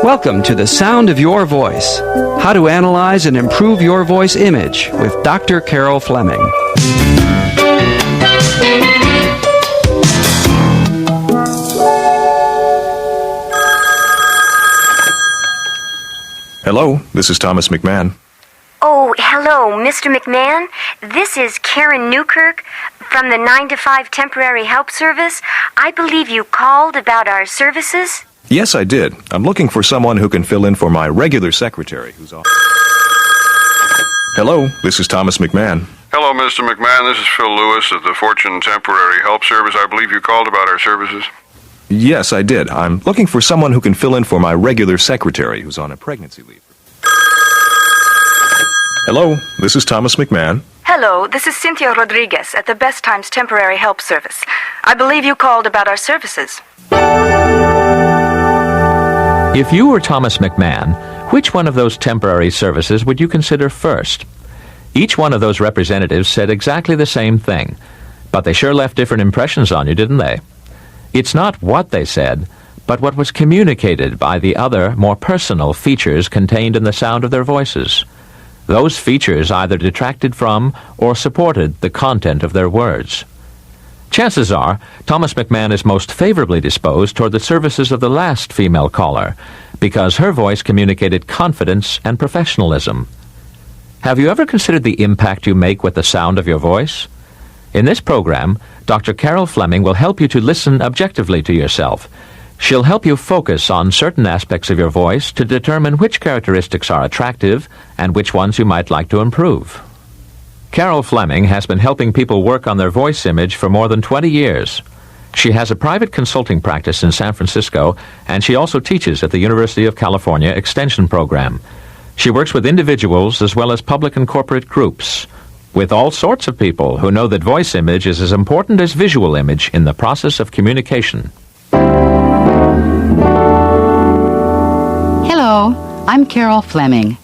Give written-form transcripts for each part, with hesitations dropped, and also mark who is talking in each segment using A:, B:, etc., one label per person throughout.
A: Welcome to The Sound of Your Voice, how to analyze and improve your voice image with Dr. Carol Fleming.
B: Hello, this is Thomas McMahon.
C: Oh, hello, Mr. McMahon. This is Karen Newkirk from the 9 to 5 Temporary Help Service. I believe you called about our services.
B: Yes, I did. I'm looking for someone who can fill in for my regular secretary who's off. Hello, this is Thomas McMahon.
D: Hello, Mr. McMahon. This is Phil Lewis of the Fortune Temporary Help Service. I believe you called about our services.
B: Yes, I did. I'm looking for someone who can fill in for my regular secretary who's on a pregnancy leave. Hello, this is Thomas McMahon.
E: Hello, this is Cynthia Rodriguez at the Best Times Temporary Help Service. I believe you called about our services.
F: If you were Thomas McMahon, which one of those temporary services would you consider first? Each one of those representatives said exactly the same thing, but they sure left different impressions on you, didn't they? It's not what they said, but what was communicated by the other, more personal features contained in the sound of their voices. Those features either detracted from or supported the content of their words. Chances are, Thomas McMahon is most favorably disposed toward the services of the last female caller, because her voice communicated confidence and professionalism. Have you ever considered the impact you make with the sound of your voice? In this program, Dr. Carol Fleming will help you to listen objectively to yourself. She'll help you focus on certain aspects of your voice to determine which characteristics are attractive and which ones you might like to improve. Carol Fleming has been helping people work on their voice image for more than 20 years. She has a private consulting practice in San Francisco, and she also teaches at the University of California Extension Program. She works with individuals as well as public and corporate groups, with all sorts of people who know that voice image is as important as visual image in the process of communication.
G: Hello, I'm Carol Fleming.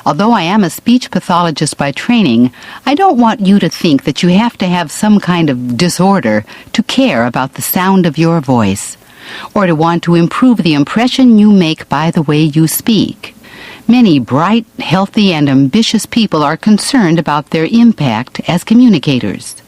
G: Although I am a speech pathologist by training, I don't want you to think that you have to have some kind of disorder to care about the sound of your voice, or to want to improve the impression you make by the way you speak. Many bright, healthy, and ambitious people are concerned about their impact as communicators.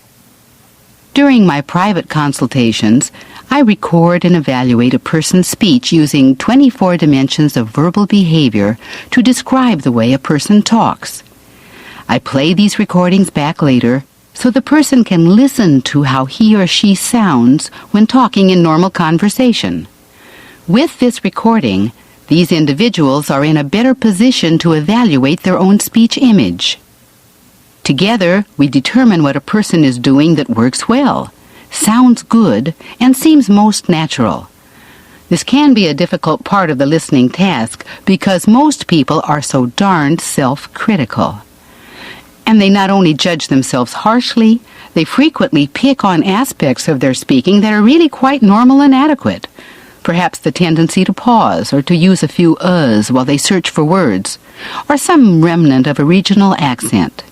G: During my private consultations, I record and evaluate a person's speech using 24 dimensions of verbal behavior to describe the way a person talks. I play these recordings back later so the person can listen to how he or she sounds when talking in normal conversation. With this recording, these individuals are in a better position to evaluate their own speech image. Together, we determine what a person is doing that works well, sounds good, and seems most natural. This can be a difficult part of the listening task because most people are so darned self-critical. And they not only judge themselves harshly, they frequently pick on aspects of their speaking that are really quite normal and adequate. Perhaps the tendency to pause or to use a few uhs while they search for words, or some remnant of a regional accent.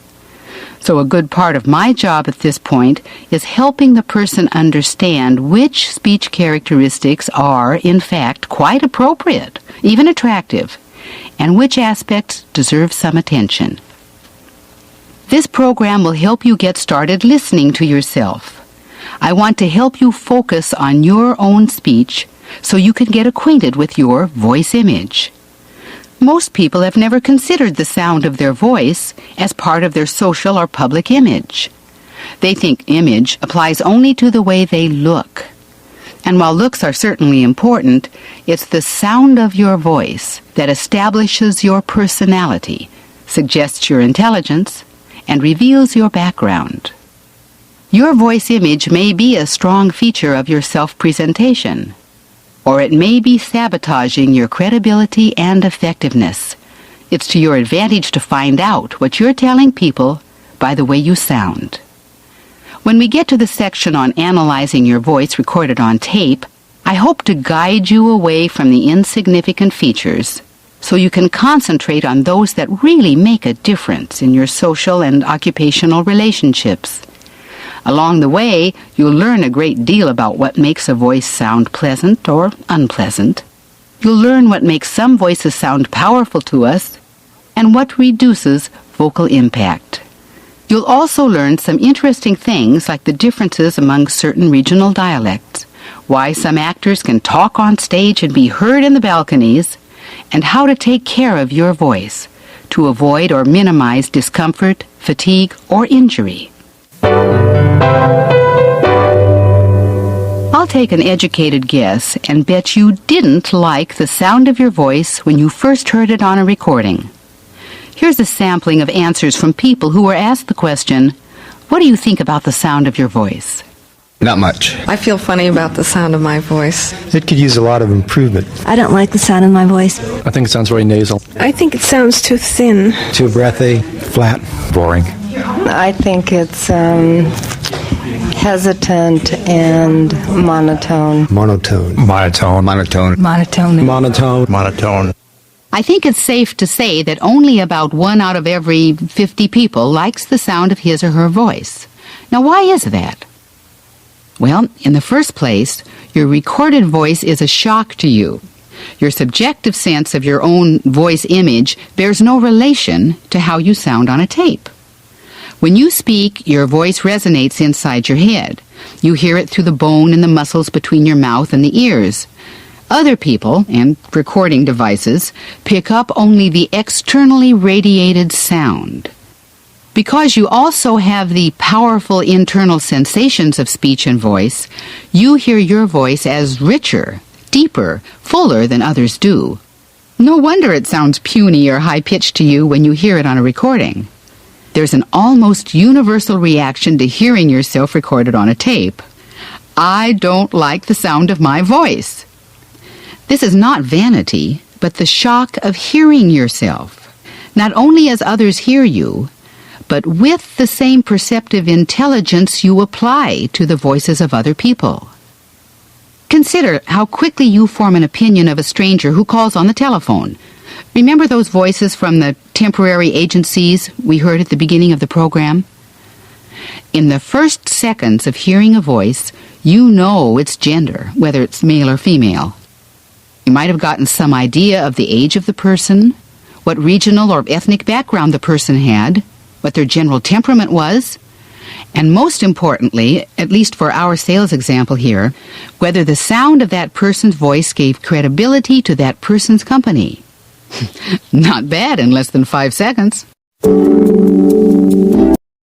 G: So a good part of my job at this point is helping the person understand which speech characteristics are, in fact, quite appropriate, even attractive, and which aspects deserve some attention. This program will help you get started listening to yourself. I want to help you focus on your own speech so you can get acquainted with your voice image. Most people have never considered the sound of their voice as part of their social or public image. They think image applies only to the way they look. And while looks are certainly important, it's the sound of your voice that establishes your personality, suggests your intelligence, and reveals your background. Your voice image may be a strong feature of your self-presentation, or it may be sabotaging your credibility and effectiveness. It's to your advantage to find out what you're telling people by the way you sound. When we get to the section on analyzing your voice recorded on tape, I hope to guide you away from the insignificant features so you can concentrate on those that really make a difference in your social and occupational relationships. Along the way, you'll learn a great deal about what makes a voice sound pleasant or unpleasant. You'll learn what makes some voices sound powerful to us and what reduces vocal impact. You'll also learn some interesting things like the differences among certain regional dialects, why some actors can talk on stage and be heard in the balconies, and how to take care of your voice to avoid or minimize discomfort, fatigue, or injury. I'll take an educated guess and bet you didn't like the sound of your voice when you first heard it on a recording. Here's a sampling of answers from people who were asked the question, "What do you think about the sound of your voice?"
H: Not much.
I: I feel funny about the sound of my voice.
J: It could use a lot of improvement.
K: I don't like the sound of my voice.
J: I think it sounds very nasal.
L: I think it sounds too thin.
J: Too breathy, flat.
H: Boring.
M: I think it's hesitant and monotone.
J: Monotone.
H: Monotone. Monotone.
K: Monotone.
J: Monotone.
H: Monotone.
G: I think it's safe to say that only about 1 out of every 50 people likes the sound of his or her voice. Now, why is that? Well, in the first place, your recorded voice is a shock to you. Your subjective sense of your own voice image bears no relation to how you sound on a tape. When you speak, your voice resonates inside your head. You hear it through the bone and the muscles between your mouth and the ears. Other people, and recording devices, pick up only the externally radiated sound. Because you also have the powerful internal sensations of speech and voice, you hear your voice as richer, deeper, fuller than others do. No wonder it sounds puny or high-pitched to you when you hear it on a recording. There's an almost universal reaction to hearing yourself recorded on a tape. I don't like the sound of my voice. This is not vanity, but the shock of hearing yourself, not only as others hear you, but with the same perceptive intelligence you apply to the voices of other people. Consider how quickly you form an opinion of a stranger who calls on the telephone. Remember those voices from the temporary agencies we heard at the beginning of the program? In the first seconds of hearing a voice, you know its gender, whether it's male or female. You might have gotten some idea of the age of the person, what regional or ethnic background the person had, what their general temperament was, and most importantly, at least for our sales example here, whether the sound of that person's voice gave credibility to that person's company. Not bad in less than 5 seconds.